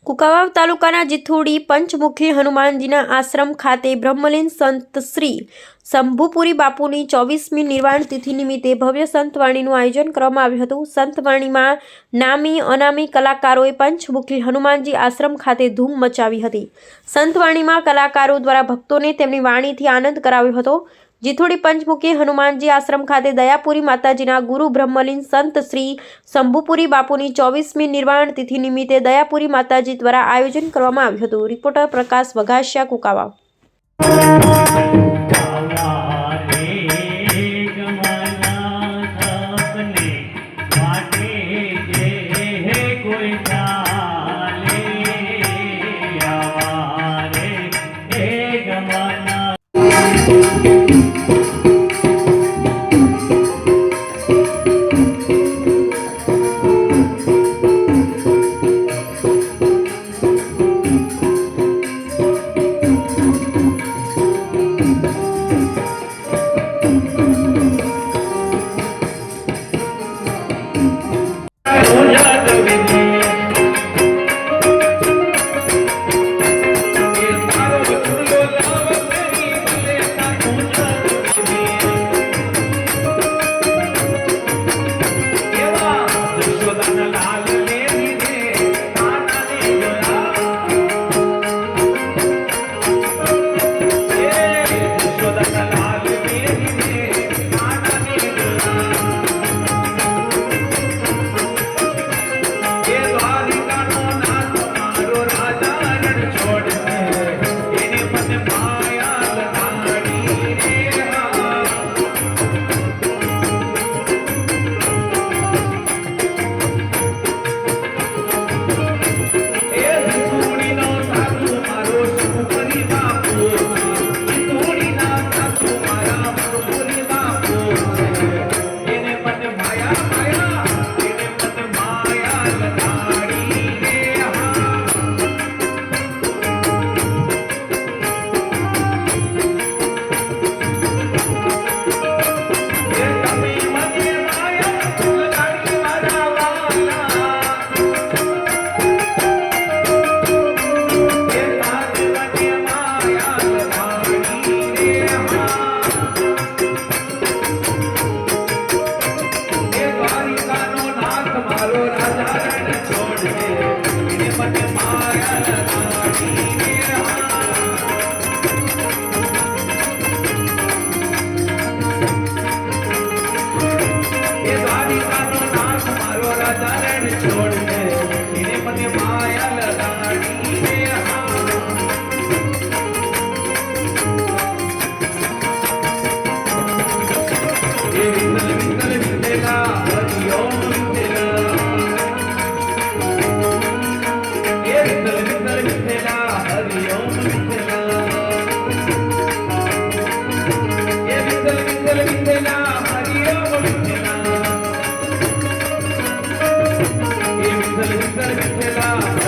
કુંકાવાવ તાલુકાના જીથુડી પંચમુખી હનુમાનજીના આશ્રમ ખાતે બ્રહ્મલીન સંત શ્રી શંભુપુરી બાપુની 24મી નિર્વાણ તિથિ નિમિત્તે ભવ્ય સંતવાણીનું આયોજન કરવામાં આવ્યું હતું। સંતવાણીમાં નામી અનામી કલાકારોએ પંચમુખી હનુમાનજી આશ્રમ ખાતે ધૂમ મચાવી હતી। સંતવાણીમાં કલાકારો દ્વારા ભક્તોને તેમની વાણીથી આનંદ કરાવ્યો હતો। જીથુડી પંચમુખી હનુમાનજી આશ્રમ ખાતે દયાપુરી માતાજીના ગુરુ બ્રહ્મલીન સંત શ્રી શંભુપુરી બાપુની 24મી નિર્વાણ તિથિ નિમિત્તે દયાપુરી માતાજી દ્વારા આયોજન કરવામાં આવ્યું હતું। રિપોર્ટર પ્રકાશ વઘાસિયા, કુંકાવાવ। વિઠ્ઠલ વિઠ્ઠલ વિઠ્ઠલા